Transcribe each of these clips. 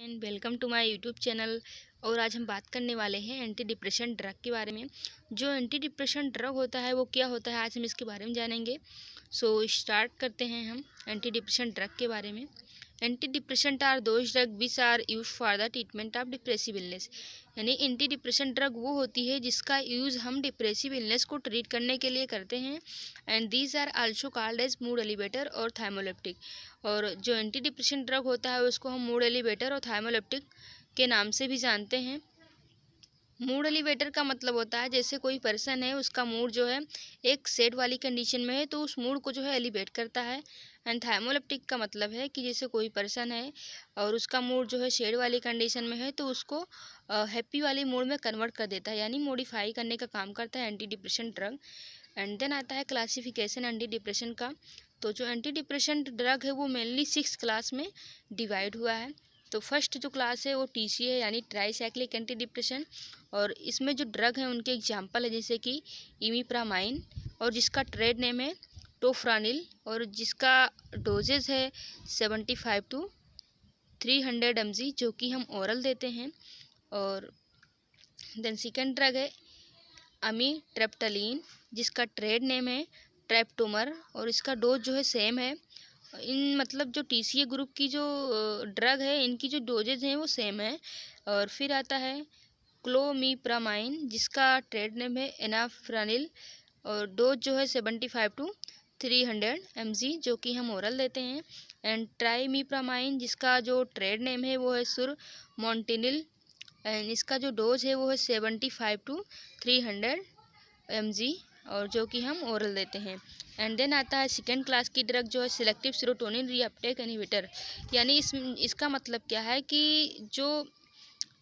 And welcome to my YouTube channel. और आज हम बात करने वाले हैं एंटी डिप्रेशन ड्रग के बारे में। जो एंटी डिप्रेशन ड्रग होता है वो क्या होता है, आज हम इसके बारे में जानेंगे। स्टार्ट करते हैं हम एंटी डिप्रेशन ड्रग के बारे में। Anti depression are those drug which are use for the treatment of depressive illness. यानी एंटी डिप्रेशन ड्रग वो होती है जिसका यूज़ हम डिप्रेसिव इलनेस को ट्रीट करने के लिए करते हैं। And these are also called as mood elevator और थाइमोलेप्टिक। और जो एंटी डिप्रेशन ड्रग होता है उसको हम मूड एलिवेटर और थाइमोलेप्टिक के नाम से भी जानते हैं। मूड एलिवेटर का मतलब होता है जैसे कोई पर्सन है, उसका मूड जो है एक सैड वाली कंडीशन में है तो उस मूड को जो है एलिवेट करता है। एंड थाइमोलेप्टिक का मतलब है कि जैसे कोई पर्सन है और उसका मूड जो है सैड वाली कंडीशन में है तो उसको हैप्पी वाली मूड में कन्वर्ट कर देता है, यानी मॉडिफाई करने का काम करता है anti depression drug. And then आता है क्लासिफिकेशन एंटी डिप्रेशन का। तो जो एंटी डिप्रेशन ड्रग है वो मेनली 6 क्लास में डिवाइड हुआ है। तो फर्स्ट जो क्लास है वो टीसी है, यानी ट्राईसाइक्लिक एंटी डिप्रेशन। और इसमें जो ड्रग है उनके एग्जांपल है जैसे कि इमिप्रामाइन, और जिसका ट्रेड नेम है टोफ्रानिल, और जिसका डोजेज है 75 to 300 mg, जो कि हम ओरल देते हैं। और देन सेकेंड ड्रग है अमीट्रेप्टालीन, जिसका ट्रेड नेम है ट्रैप्टोमर, और इसका डोज जो है सेम है। इन मतलब जो टीसीए ग्रुप की जो ड्रग है इनकी जो डोजेज हैं वो सेम है। और फिर आता है क्लोमिप्रामाइन, जिसका ट्रेड नेम है एनाफ्रानिल, और डोज जो है 75 to 300 mg, जो कि हम ओरल देते हैं। एंड ट्राइमीप्रामाइन, जिसका जो ट्रेड नेम है वो है सुरमोंटिनिल, एंड इसका जो डोज है वो है 75 to 300 mg, और जो कि हम ओरल देते हैं। एंड देन आता है सेकेंड क्लास की ड्रग जो है सिलेक्टिव सेरोटोनिन रीअपटेक इनहिबिटर। यानी इसका मतलब क्या है कि जो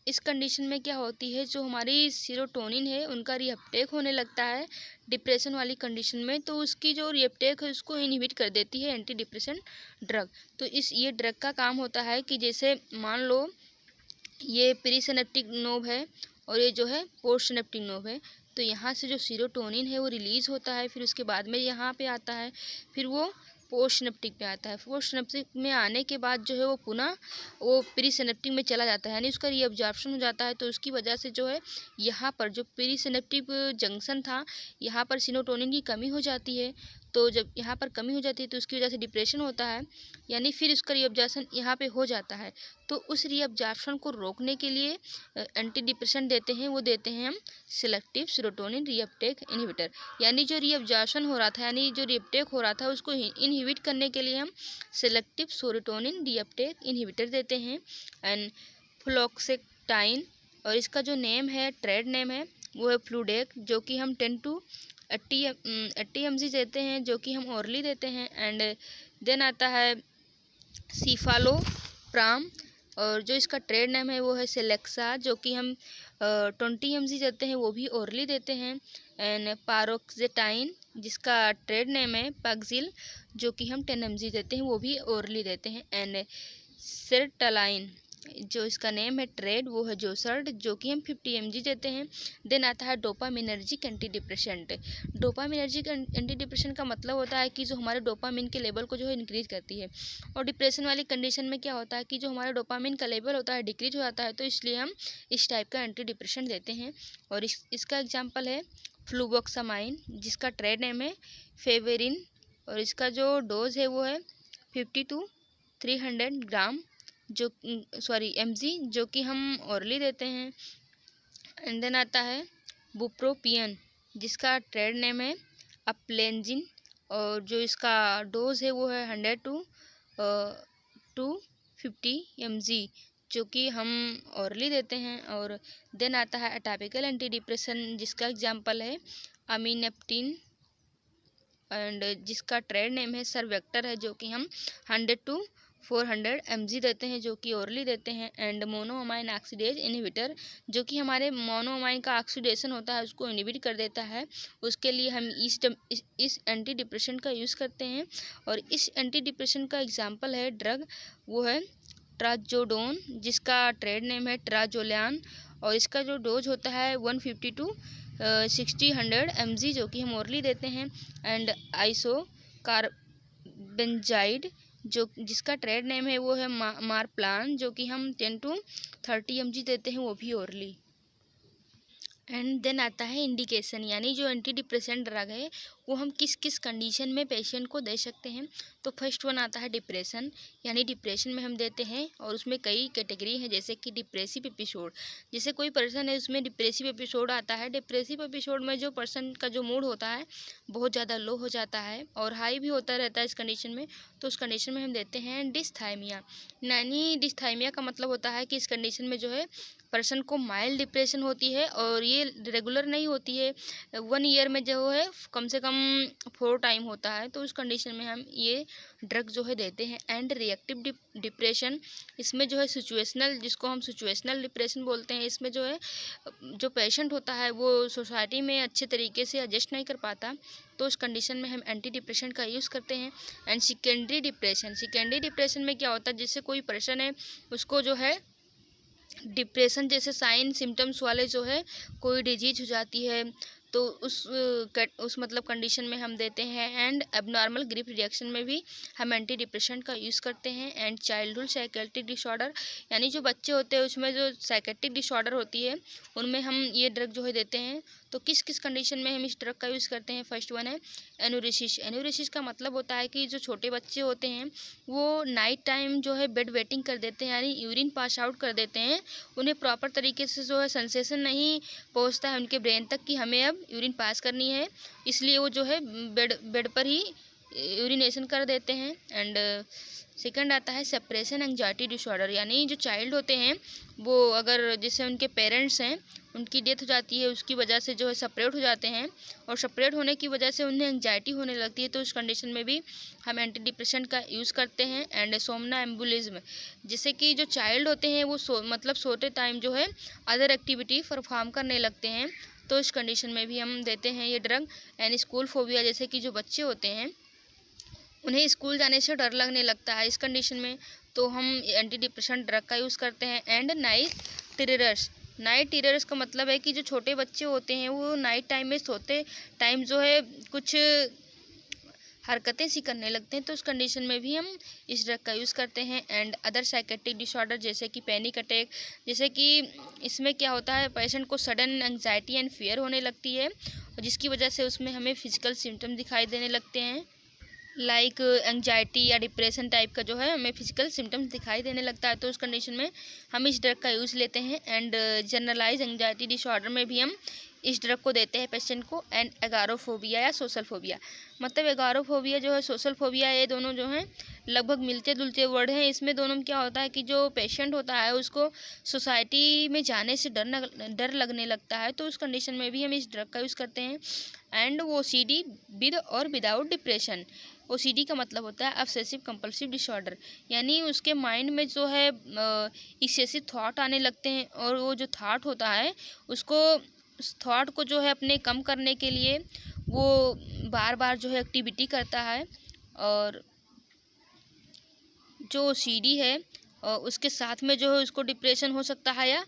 इस कंडीशन में क्या होती है, जो हमारी सेरोटोनिन है उनका रीअपटेक होने लगता है डिप्रेशन वाली कंडीशन में, तो उसकी जो रीअपटेक है उसको इनहिबिट कर देती है एंटी डिप्रेशन ड्रग। तो ये ड्रग का काम होता है कि जैसे मान लो ये प्री सिनेप्टिक नोब है और ये जो है पोस्ट सिनेप्टिक नोब है, तो यहाँ से जो सेरोटोनिन है वो रिलीज़ होता है, फिर उसके बाद में यहाँ पे आता है, फिर वो पोस्ट सिनेप्टिक पे आता है। पोस्ट सिनेप्टिक में आने के बाद जो है वो पुनः वो प्री सिनेप्टिक में चला जाता है, यानी उसका रीअब्जॉर्प्शन हो जाता है। तो उसकी वजह से जो है यहाँ पर जो प्री सिनेप्टिक जंक्शन था यहाँ पर सेरोटोनिन की कमी हो जाती है। तो जब यहाँ पर कमी हो जाती है तो उसकी वजह से डिप्रेशन होता है, यानी फिर उसका रीअब्जॉर्प्शन यहाँ पे हो जाता है। तो उस रीअब्जॉर्प्शन को रोकने के लिए एंटी डिप्रेशन देते हैं, वो देते हैं हम सिलेक्टिव सेरोटोनिन रीअपटेक इनहिबिटर। यानी जो रीअब्जॉर्प्शन हो रहा था, यानी जो रीअपटेक हो रहा था उसको इनहिबिट करने के लिए हम सिलेक्टिव सेरोटोनिन रीअपटेक इनहिबिटर देते हैं। एंड फ्लोक्सेटाइन, और इसका जो नेम है ट्रेड नेम है वो है फ्लूडेक, जो कि हम 10 to 80 mg देते हैं, जो कि हम ओरली देते हैं। एंड देन आता है सीफालोप्राम, और जो इसका ट्रेड नेम है वो है सेलेक्सा, जो कि हम 20 mg देते हैं, वो भी ओरली देते हैं। एंड पारोक्सेटाइन, जिसका ट्रेड नेम है पगजिल, जो कि हम 10 mg देते हैं, वो भी ओरली देते हैं। एंड सेरटालाइन, जो इसका नेम है ट्रेड, वो है जोसर्ड, जो कि हम 50 mg देते हैं। देन आता है dopaminergic anti depressant. Dopaminergic anti depression का मतलब होता है कि जो हमारे डोपामिन के लेवल को जो है इंक्रीज करती है। और डिप्रेशन वाली कंडीशन में क्या होता है कि जो हमारा डोपामिन का लेवल होता है डिक्रीज हो जाता है, तो इसलिए हम इस टाइप का एंटी डिप्रेशन देते हैं। और इसका एग्जाम्पल है फ्लूबोक्सामाइन, जिसका ट्रेड नेम है फेवेरिन, और इसका जो डोज है वो है 50 to 300 ग्राम, जो mg, जो कि हम ओरली देते हैं। एंड देन आता है बुप्रोपियन, जिसका ट्रेड नेम है अपलेंजिन, और जो इसका डोज है वो है 100 to 250 mg, जो कि हम ओरली देते हैं। और देन आता है अटॉपिकल एंटी डिप्रेशन, जिसका एग्जांपल है अमीनेप्टिन, एंड जिसका ट्रेड नेम है सर्वेक्टर है, जो कि हम 100 to 400 mg देते हैं, जो कि ओरली देते हैं। एंड मोनोअमाइन ऑक्सीडेज इनहिबिटर, जो कि हमारे मोनोअमाइन का ऑक्सीडेशन होता है उसको इनहिबिट कर देता है, उसके लिए हम इस एंटी डिप्रेशन का यूज़ करते हैं। और इस एंटी डिप्रेशन का एग्जांपल है ड्रग, वो है ट्राजोडोन, जिसका ट्रेड नेम है ट्राजोलियान, और इसका जो डोज होता है 150 to 60 mg, जो कि हम ओरली देते हैं। एंड आइसो कार्बेंजाइड, जो जिसका ट्रेड नेम है वो है मारप्लान, जो कि हम 10 to 30 mg देते हैं, वो भी ओरली। एंड देन आता है इंडिकेशन, यानी जो एंटी डिप्रेसेंट ड्रग है वो हम किस किस कंडीशन में पेशेंट को दे सकते हैं। तो फर्स्ट वन आता है डिप्रेशन, यानी डिप्रेशन में हम देते हैं, और उसमें कई कैटेगरी हैं, जैसे कि डिप्रेसिव एपिसोड। जैसे कोई पर्सन है उसमें डिप्रेसिव एपिसोड आता है, डिप्रेसिव एपिसोड में जो पर्सन का जो मूड होता है बहुत ज़्यादा लो हो जाता है और हाई भी होता रहता है इस कंडीशन में। तो उस कंडीशन में हम देते हैं डिस्थाइमिया, यानी डिस्थाइमिया का मतलब होता है कि इस कंडीशन में जो है पर्सन को माइल्ड डिप्रेशन होती है, और ये रेगुलर नहीं होती है, 1 ईयर में जो है कम से कम 4 टाइम होता है। तो उस कंडीशन में हम ये ड्रग जो है देते हैं। एंड रिएक्टिव डिप्रेशन, इसमें जो है सिचुएशनल, जिसको हम सिचुएशनल डिप्रेशन बोलते हैं, इसमें जो है जो पेशेंट होता है वो सोसाइटी में अच्छे तरीके से एडजस्ट नहीं कर पाता, तो उस कंडीशन में हम एंटी डिप्रेशन का यूज़ करते हैं। And secondary depression, secondary depression में क्या होता है, जैसे कोई पर्सन है उसको जो है डिप्रेशन जैसे साइन सिम्टम्स वाले जो है कोई डिजीज हो जाती है, तो उस मतलब कंडीशन में हम देते हैं। एंड एबनॉर्मल ग्रिप रिएक्शन में भी हम एंटी डिप्रेशन का यूज़ करते हैं। एंड चाइल्डहुड साइकेट्रिक डिसऑर्डर, यानी जो बच्चे होते हैं उसमें जो साइकेट्रिक डिसऑर्डर होती है उनमें हम ये ड्रग जो है देते हैं। तो किस किस कंडीशन में हम इस ड्रग का यूज़ करते हैं, फर्स्ट वन है एनोरेसिस। एनोरेसिस का मतलब होता है कि जो छोटे बच्चे होते हैं वो नाइट टाइम जो है बेड वेटिंग कर देते हैं, यानी यूरिन पास आउट कर देते हैं, उन्हें प्रॉपर तरीके से जो है सेंसेशन नहीं पहुंचता है उनके ब्रेन तक कि हमें अब यूरिन पास करनी है, इसलिए वो जो है बेड पर ही यूरिनेशन कर देते हैं। एंड सेकंड आता है सेपरेशन एंजाइटी डिसऑर्डर, यानी जो चाइल्ड होते हैं वो अगर जैसे उनके पेरेंट्स हैं उनकी डेथ हो जाती है, उसकी वजह से जो है सेपरेट हो जाते हैं, और सेपरेट होने की वजह से उन्हें एंजाइटी होने लगती है, तो उस कंडीशन में भी हम एंटी डिप्रेसेंट का यूज़ करते हैं। एंड सोमना एम्बुलिज्म, जैसे कि जो चाइल्ड होते हैं वो मतलब सोते टाइम जो है अदर एक्टिविटी परफॉर्म करने लगते हैं, तो इस कंडीशन में भी हम देते हैं ये ड्रग। एंड स्कूल फोबिया, जैसे कि जो बच्चे होते हैं उन्हें स्कूल जाने से डर लगने लगता है, इस कंडीशन में तो हम एंटी डिप्रेशन ड्रग का यूज़ करते हैं। And night terrors, night terrors का मतलब है कि जो छोटे बच्चे होते हैं वो नाइट टाइम में सोते टाइम जो है कुछ हरकतें सी करने लगते हैं, तो उस कंडीशन में भी हम इस ड्रग का यूज़ करते हैं। एंड अदर साइकेट्रिक डिसऑर्डर, जैसे कि पैनिक अटैक, जैसे कि इसमें क्या होता है पेशेंट को सडन एंग्जाइटी एंड फियर होने लगती है, जिसकी वजह से उसमें हमें फिजिकल सिम्टम दिखाई देने लगते हैं, लाइक एंग्जाइटी या डिप्रेशन टाइप का जो है हमें फिजिकल सिम्टम्स दिखाई देने लगता है, तो उस कंडीशन में हम इस ड्रग का यूज़ लेते हैं। एंड जनरलाइज एंग्जाइटी डिसऑर्डर में भी हम इस ड्रग को देते हैं पेशेंट को। एंड एगारोफोबिया या सोशल फोबिया, मतलब एगारोफोबिया जो है सोशल फोबिया, ये दोनों जो हैं लगभग मिलते जुलते वर्ड हैं। इसमें दोनों में क्या होता है कि जो पेशेंट होता है उसको सोसाइटी में जाने से डर लगने लगता है, तो उस कंडीशन में भी हम इस ड्रग का यूज़ करते हैं। एंड ओसीडी विद और विदाउट डिप्रेशन, ओसीडी का मतलब होता है ऑब्सेसिव कंपल्सिव डिसऑर्डर, यानी उसके माइंड में जो है एक्सेसिव थॉट आने लगते हैं, और वो जो थॉट होता है उसको उस थॉट को जो है अपने कम करने के लिए वो बार बार जो है एक्टिविटी करता है, और जो ओसीडी है उसके साथ में जो है उसको डिप्रेशन हो सकता है,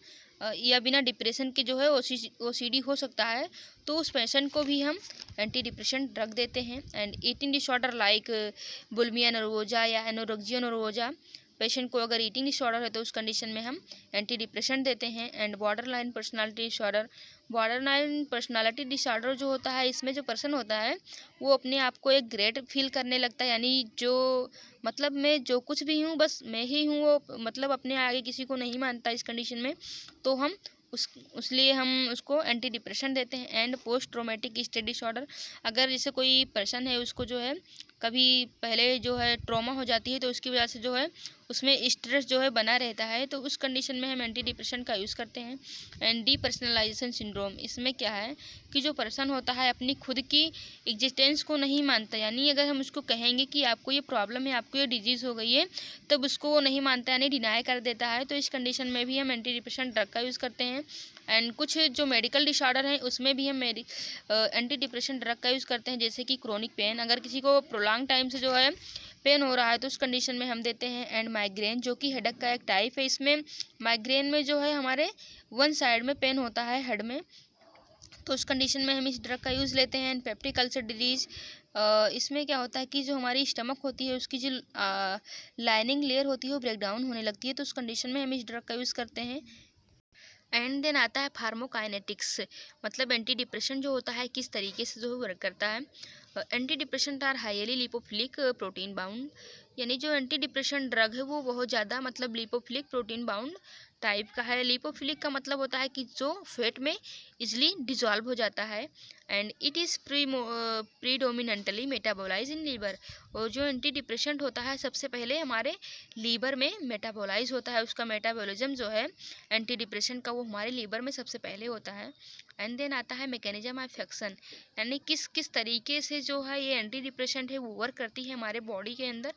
या बिना डिप्रेशन के जो है ओसीडी हो सकता है, तो उस पेशेंट को भी हम एंटी डिप्रेशन ड्रग देते हैं। And eating disorder like bulimia nervosa या एनोरेक्सिया नर्वोजा, पेशेंट को अगर ईटिंग डिसऑर्डर है तो उस कंडीशन में हम एंटी डिप्रेशन देते हैं। And border line personality disorder, border line personality disorder जो होता है इसमें जो पर्सन होता है वो अपने आप को एक ग्रेट फील करने लगता है, यानी जो मतलब मैं जो कुछ भी हूँ बस मैं ही हूँ, वो मतलब अपने आगे किसी को नहीं मानता इस कंडीशन में, तो हम उसलिए हम उसको एंटी डिप्रेशन देते हैं। And post traumatic stress disorder, अगर जैसे कोई पर्सन है उसको जो है कभी पहले जो है ट्रॉमा हो जाती है, तो उसकी वजह से जो है उसमें स्ट्रेस जो है बना रहता है, तो उस कंडीशन में हम एंटी डिप्रेशन का यूज़ करते हैं। एंड डीपर्सनलाइजेशन सिंड्रोम, इसमें क्या है कि जो पर्सन होता है अपनी खुद की एग्जिस्टेंस को नहीं मानता, यानी अगर हम उसको कहेंगे कि आपको ये प्रॉब्लम है, आपको ये डिजीज़ हो गई है, तब उसको वो नहीं मानता, यानी डिनाई कर देता है, तो इस कंडीशन में भी हम एंटी डिप्रेशन ड्रग का यूज़ करते हैं। एंड कुछ जो मेडिकल डिसऑर्डर हैं उसमें भी हम एंटी डिप्रेशन ड्रग का यूज़ करते हैं, जैसे कि क्रोनिक पेन, अगर किसी को प्रोलॉन्ग टाइम से जो है पेन हो रहा है तो उस कंडीशन में हम देते हैं। एंड माइग्रेन, जो कि हेडेक का एक टाइप है, इसमें माइग्रेन में जो है हमारे वन साइड में पेन होता है हेड में, तो उस कंडीशन में हम इस ड्रग का यूज़ लेते हैं। पेप्टिक अल्सर डिजीज़, इसमें क्या होता है कि जो हमारी स्टमक होती है उसकी जो लाइनिंग लेयर होती है वो ब्रेक डाउन होने लगती है, तो उस कंडीशन में हम इस ड्रग का यूज़ करते हैं। एंड देन आता है फार्माकोकाइनेटिक्स, मतलब एंटी डिप्रेशन जो होता है किस तरीके से जो है वर्क करता है। Anti depression are highly lipophilic protein bound, यानी जो एंटी डिप्रेशन ड्रग है वो बहुत ज़्यादा मतलब लिपोफिलिक प्रोटीन बाउंड टाइप का है। लिपोफिलिक का मतलब होता है कि जो फैट में इजली डिजॉल्व हो जाता है। And it is predominantly metabolize in liver, और जो एंटी डिप्रेशेंट होता है सबसे पहले हमारे लीवर में मेटाबोलाइज होता है, उसका मेटाबॉलिज्म जो है एंटी डिप्रेशन का वो हमारे लीवर में सबसे पहले होता है। एंड देन आता है मैकेनिज्म ऑफ एक्शन, यानी किस किस तरीके से जो है ये एंटी डिप्रेशेंट है वो वर्क करती है हमारे बॉडी के अंदर।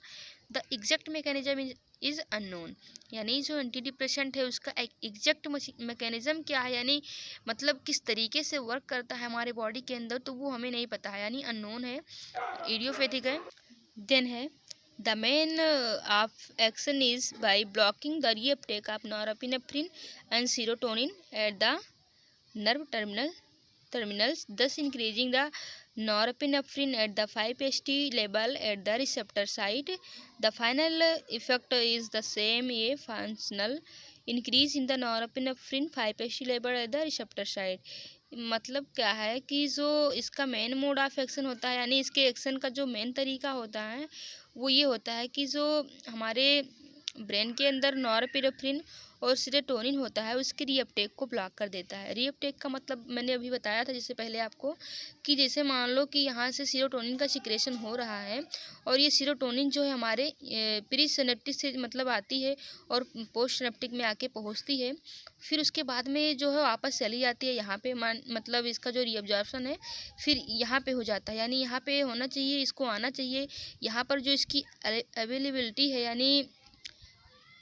The exact mechanism is unknown, यानी जो एंटी डिप्रेशेंट है उसका एग्जैक्ट मैकेनिज्म क्या है, यानी मतलब किस तरीके से वर्क करता है हमारे बॉडी के अंदर, तो वो हमें नहीं पता है, यानी अननोन है, इडियोपैथिक है। देन है the main of action is by blocking the reuptake of norepinephrine and serotonin at the nerve terminals, thus increasing the norepinephrine at the 5-HT level at the receptor site. The final effect is the same, a functional increase in the norepinephrine 5-HT level at the receptor site. मतलब क्या है कि जो इसका main mode of action होता है, यानी इसके एक्शन का जो मेन तरीका होता है वो ये होता है कि जो हमारे ब्रेन के अंदर नॉरपेनेफ्रिन और सेरोटोनिन होता है उसके रीअपटेक को ब्लॉक कर देता है। रीअपटेक का मतलब मैंने अभी बताया था जिससे पहले आपको, कि जैसे मान लो कि यहाँ से सेरोटोनिन का सिक्रेशन हो रहा है और ये सेरोटोनिन जो है हमारे प्री सिनेप्टिक से मतलब आती है और पोस्ट सिनेप्टिक में आके पहुँचती है, फिर उसके बाद में जो है वापस चली जाती है यहाँ पे, मतलब इसका जो रीअब्जॉर्प्शन है फिर यहाँ पे हो जाता है, यानी यहाँ पे होना चाहिए, इसको आना चाहिए, यहाँ पर जो इसकी अवेलेबिलिटी है यानी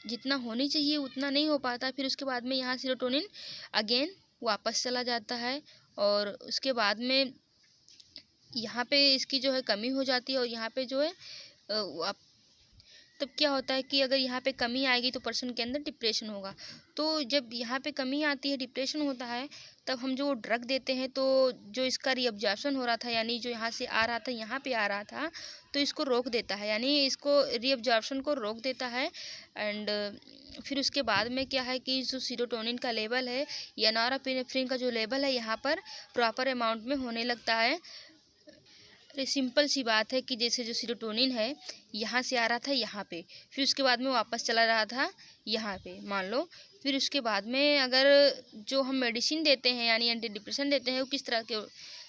जितना होनी चाहिए उतना नहीं हो पाता, फिर उसके बाद में यहाँ सेरोटोनिन अगेन वापस चला जाता है और उसके बाद में यहाँ पे इसकी जो है कमी हो जाती है और यहाँ पे जो है तब क्या होता है कि अगर यहाँ पे कमी आएगी तो पर्सन के अंदर डिप्रेशन होगा। तो जब यहाँ पे कमी आती है, डिप्रेशन होता है, तब हम जो ड्रग देते हैं तो जो इसका रीअब्जॉर्प्शन हो रहा था यानी जो यहाँ से आ रहा था यहाँ पे आ रहा था तो इसको रोक देता है, यानी इसको रीअब्जॉर्प्शन को रोक देता है। एंड फिर उसके बाद में क्या है कि जो सेरोटोनिन का लेवल है या नॉरपेनेफ्रिन का जो लेवल है यहाँ पर प्रॉपर अमाउंट में होने लगता है। सिंपल सी बात है कि जैसे जो सेरोटोनिन है यहाँ से आ रहा था यहाँ पे, फिर उसके बाद में वापस चला रहा था यहाँ पे मान लो, फिर उसके बाद में अगर जो हम मेडिसिन देते हैं यानी एंटी डिप्रेशन देते हैं वो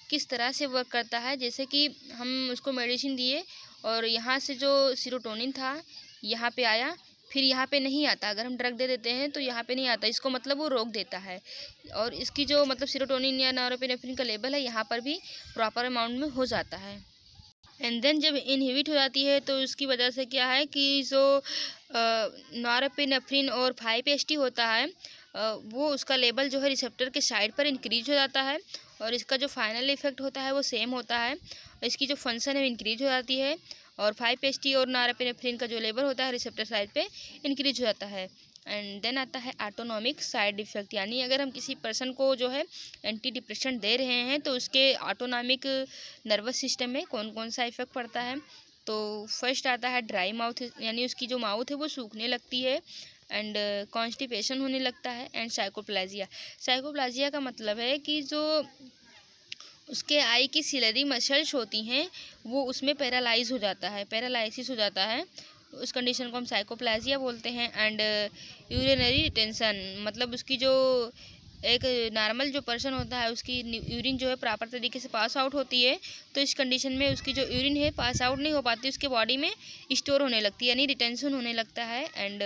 किस तरह से वर्क करता है, जैसे कि हम उसको मेडिसिन दिए और यहाँ से जो सेरोटोनिन था यहाँ पे आया, फिर यहाँ पे नहीं आता, अगर हम ड्रग दे देते हैं तो यहाँ पे नहीं आता, इसको मतलब वो रोक देता है और इसकी जो मतलब सेरोटोनिन या नॉरपेनेफ्रिन का लेवल है यहाँ पर भी प्रॉपर अमाउंट में हो जाता है। एंड देन जब इनहिबिट हो जाती है तो उसकी वजह से क्या है कि जो नॉरपेनेफ्रिन और 5-HT होता है वो उसका लेवल जो है रिसेप्टर के साइड पर इंक्रीज हो जाता है और इसका जो फाइनल इफेक्ट होता है वो सेम होता है, इसकी जो फंक्शन है वो इंक्रीज हो जाती है और 5-HT और नॉरपेनेफ्रिन का जो लेवल होता है रिसेप्टर साइड पे इंक्रीज हो जाता है। एंड देन आता है ऑटोनॉमिक साइड इफ़ेक्ट, यानी अगर हम किसी पर्सन को जो है एंटी डिप्रेशन दे रहे हैं तो उसके ऑटोनॉमिक नर्वस सिस्टम में कौन कौन सा इफेक्ट पड़ता है। तो फर्स्ट आता है ड्राई माउथ, यानी उसकी जो माउथ है वो सूखने लगती है एंड कॉन्स्टिपेशन होने लगता है। एंड साइकोप्लाजिया का मतलब है कि जो उसके आई की सिलरी मसल्स होती हैं वो उसमें पैरालाइज हो जाता है, पैरालाइसिस हो जाता है, उस कंडीशन को हम साइकोप्लाजिया बोलते हैं। एंड यूरिनरी रिटेंशन, मतलब उसकी जो एक नॉर्मल जो पर्सन होता है उसकी यूरिन जो है प्रॉपर तरीके से पास आउट होती है, तो इस कंडीशन में उसकी जो यूरिन है पास आउट नहीं हो पाती, उसके बॉडी में स्टोर होने लगती है यानी रिटेंशन होने लगता है। एंड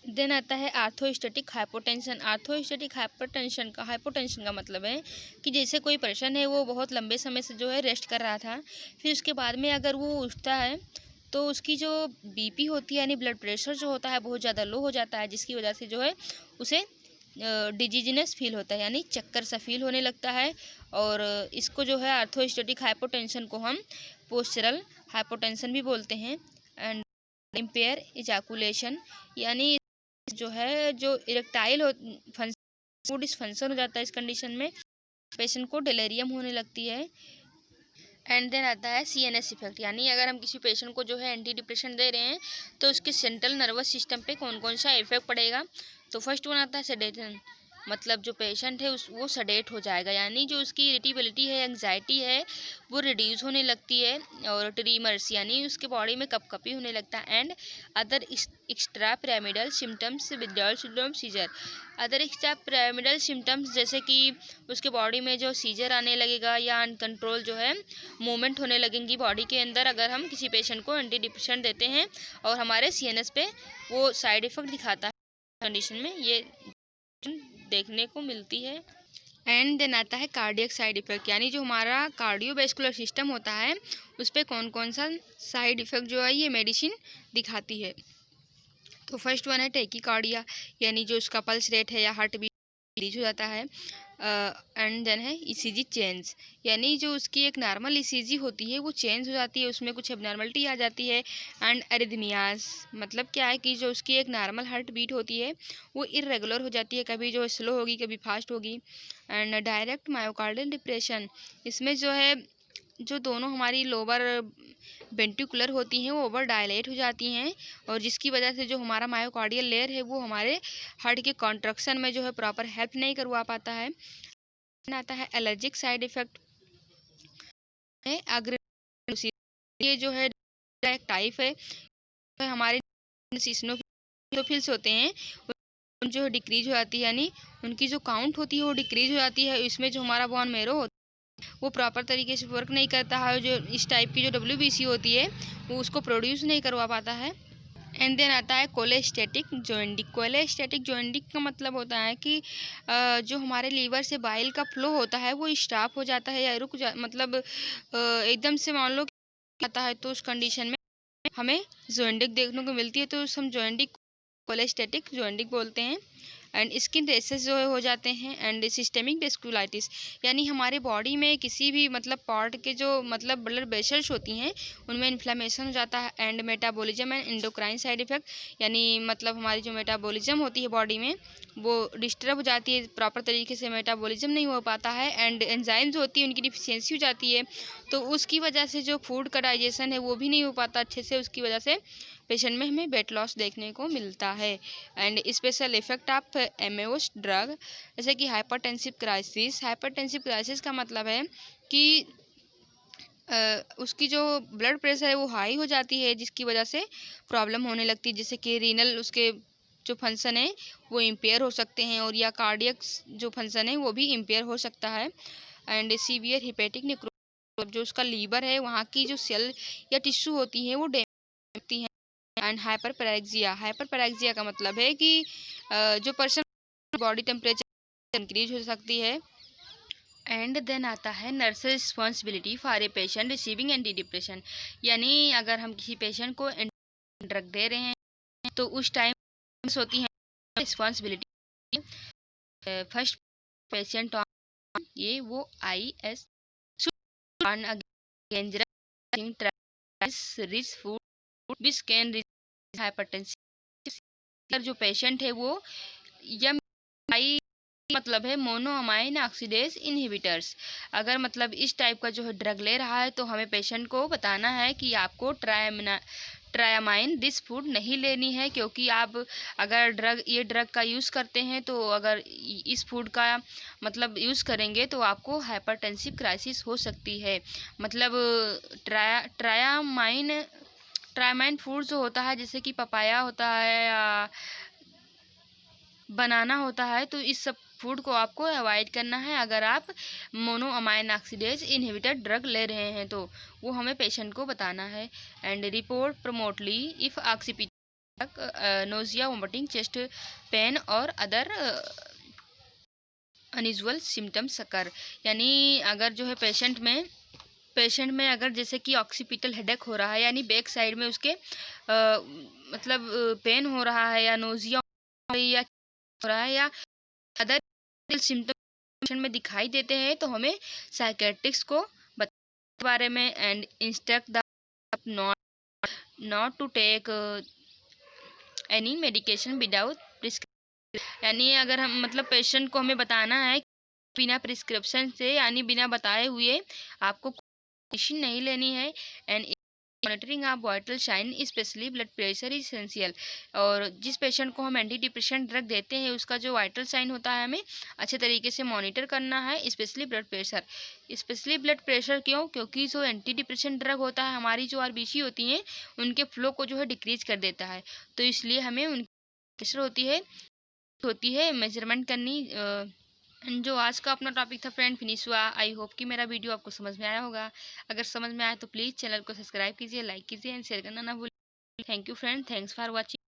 देन आता है आर्थोस्टेटिक हाइपोटेंशन। आर्थोस्टेटिक हाइपोटेंशन का मतलब है कि जैसे कोई पर्सन है वो बहुत लंबे समय से जो है रेस्ट कर रहा था, फिर उसके बाद में अगर वो उठता है तो उसकी जो बीपी होती है यानी ब्लड प्रेशर जो होता है बहुत ज़्यादा लो हो जाता है, जिसकी वजह से जो है उसे डिजीजिनस फील होता है यानी चक्कर सा फील होने लगता है। और इसको जो है आर्थोस्टेटिक हाइपोटेंशन को हम पोस्चरल हाइपोटेंशन भी बोलते हैं। एंड इम्पेयर इजैकुलेशन, यानी जो है जो इरेक्टाइल फंक्शन डिसफंक्शन हो जाता है, इस कंडीशन में पेशेंट को डिलेरियम होने लगती है। एंड देन आता है CNS इफेक्ट, यानी अगर हम किसी पेशेंट को जो है एंटी डिप्रेशन दे रहे हैं तो उसके सेंट्रल नर्वस सिस्टम पे कौन कौन सा इफेक्ट पड़ेगा। तो फर्स्ट वन आता है सेडेशन, मतलब जो पेशेंट है वो सडेट हो जाएगा, यानी जो उसकी इरिटेबिलिटी है, एंग्जाइटी है, वो रिड्यूस होने लगती है। और ट्रीमर्स, यानी उसके बॉडी में कपकपी होने लगता है। And other extra pyramidal symptoms withdrawal syndrome seizure, other extra pyramidal symptoms जैसे कि उसके बॉडी में जो सीजर आने लगेगा या अनकंट्रोल जो है मूवमेंट होने लगेंगी बॉडी के अंदर, अगर हम किसी पेशेंट को एंटी डिप्रेशन देते हैं और हमारे CNS पे वो साइड इफेक्ट दिखाता है कंडीशन में, ये देखने को मिलती है। एंड देन आता है कार्डियक साइड इफेक्ट, यानी जो हमारा कार्डियोवैस्कुलर सिस्टम होता है उस पर कौन कौन सा साइड इफेक्ट जो है ये मेडिसिन दिखाती है। तो फर्स्ट वन है टेकीकार्डिया, यानी जो उसका पल्स रेट है या हार्ट बीट रिलीज हो जाता है। एंड देन है ECG चेंज, यानी जो उसकी एक नॉर्मल ECG होती है वो चेंज हो जाती है, उसमें कुछ एबनॉर्मलिटी आ जाती है। एंड एरिथमियाज, मतलब क्या है कि जो उसकी एक नॉर्मल हार्ट बीट होती है वो इरेगुलर हो जाती है, कभी जो स्लो होगी कभी फास्ट होगी। एंड डायरेक्ट मायोकार्डियल डिप्रेशन, इसमें जो है जो दोनों हमारी लोअर वेंट्रिकुलर होती हैं वो ओवर डायलेट हो जाती हैं, और जिसकी वजह से जो हमारा मायोकार्डियल लेयर है वो हमारे हार्ट के कॉन्ट्रक्शन में जो है प्रॉपर हेल्प नहीं करवा पाता है। आता है एलर्जिक साइड इफेक्ट है ये जो है एक टाइप है, हमारे सिस्नोफिल्स होते हैं जो डिक्रीज हो जाती है, यानी उनकी जो काउंट होती है वो डिक्रीज हो जाती है। इसमें जो हमारा बोन मेरो होता है वो प्रॉपर तरीके से वर्क नहीं करता है, जो इस टाइप की जो WBC होती है वो उसको प्रोड्यूस नहीं करवा पाता है। एंड देन आता है कोलेस्टेटिक जोइंडिक, कोलेस्टेटिक जोइंडिक का मतलब होता है कि जो हमारे लीवर से बाइल का फ्लो होता है वो स्टॉप हो जाता है या मतलब एकदम से मान लो आता है, तो उस कंडीशन में हमें जोइंडिक देखने को मिलती है, तो हम जोइंडिक कोलेस्टेटिक जोइंडिक बोलते हैं। एंड स्किन रेसेस जो हो जाते हैं। एंड सिस्टेमिक वेस्कुलाइटिस, यानी हमारे बॉडी में किसी भी मतलब पार्ट के जो मतलब ब्लड वेसल्स होती हैं उनमें इन्फ्लेमेशन हो जाता है। And metabolism and endocrine side effect, यानी मतलब हमारी जो मेटाबॉलिज्म होती है बॉडी में वो डिस्टर्ब हो जाती है, प्रॉपर तरीके से मेटाबॉलिज्म नहीं हो पाता है। एंड एंजाइम्स होती है उनकी डिफिशियंसी हो जाती है, तो उसकी वजह से जो फूड का डाइजेशन है वो भी नहीं हो पाता अच्छे से, उसकी वजह से पेशेंट में हमें वेट लॉस देखने को मिलता है। And special effect of MOS drug, जैसे कि हाइपरटेंसिव क्राइसिस, हाइपरटेंसिव क्राइसिस का मतलब है कि उसकी जो ब्लड प्रेशर है वो हाई हो जाती है, जिसकी वजह से प्रॉब्लम होने लगती है, जैसे कि रीनल उसके जो फंक्शन है वो इम्पेयर हो सकते हैं, और या कार्डियक जो फंक्शन है वो भी इम्पेयर हो सकता है। एंड सीवियर हिपेटिक नेक्रोसिस, जो उसका लीवर है वहाँ की जो सेल या टिश्यू होती है वो डैमेज होती है। एंड हाइपरपैरेक्सिया, हाइपरपैरेक्सिया का मतलब है कि जो पर्सन बॉडी टेम्परेचर इंक्रीज हो सकती है। एंड देन आता है nurse responsibility for a patient receiving anti depression, यानी अगर हम किसी पेशेंट को ड्रग दे रहे हैं तो उस टाइम होती है रिस्पॉन्सिबिलिटी। फर्स्ट पेशेंट ऑन ये वो IS on against rich food which can hypertension, जो पेशेंट है वो यम मतलब है मोनोअमाइन ऑक्सीडेज इनहिबिटर्स, अगर मतलब इस टाइप का जो है ड्रग ले रहा है तो हमें पेशेंट को बताना है कि आपको ट्रायामाइन दिस फूड नहीं लेनी है, क्योंकि आप अगर ये ड्रग का यूज़ करते हैं तो अगर इस फूड का मतलब यूज़ करेंगे तो आपको हाइपरटेंसिव क्राइसिस हो सकती है। मतलब ट्रायामाइन फूड जो होता है जैसे कि पपाया होता है या बनाना होता है, तो इस सब फूड को आपको अवॉइड करना है अगर आप मोनोअमाइन ऑक्सीडेज इनहिबिटर ड्रग ले रहे हैं, तो वो हमें पेशेंट को बताना है। And report प्रमोटली if occipital nausea vomiting chest pain और अदर अनयूजुअल सिम्टम्स अकर, यानी अगर जो है पेशेंट में अगर जैसे कि ऑक्सीपिटल हेडेक हो रहा है, यानी बैक साइड में उसके मतलब पेन हो रहा है या नोजिया या हो रहा है या अदर सिम्टम में दिखाई देते हैं, तो हमें साइकेट्रिस्ट को बताने बारे में। And instruct the not to take any medication without prescription, यानी अगर हम मतलब पेशेंट को हमें बताना है बिना प्रिस्क्रिप्शन से यानी बिना बताए हुए आपको मेडिसिन नहीं लेनी है। And monitoring of vital sign specially blood pressure is essential. और जिस पेशेंट को हम एंटी डिप्रेशन ड्रग देते हैं उसका जो वाइटल साइन होता है हमें अच्छे तरीके से मॉनिटर करना है, specially blood pressure. Specially blood pressure क्यों? क्योंकि जो एंटी डिप्रेशन ड्रग होता है हमारी जो आरबीसी होती हैं उनके फ्लो को जो है डिक्रीज कर देता है, तो इसलिए हमें उनकी प्रेशर होती है मेजरमेंट करनी। जो आज का अपना टॉपिक था फ्रेंड फिनिश हुआ। आई होप कि मेरा वीडियो आपको समझ में आया होगा। अगर समझ में आया तो प्लीज़ चैनल को सब्सक्राइब कीजिए, लाइक कीजिए एंड शेयर करना ना भूलिए। Thank you friend, thanks for watching.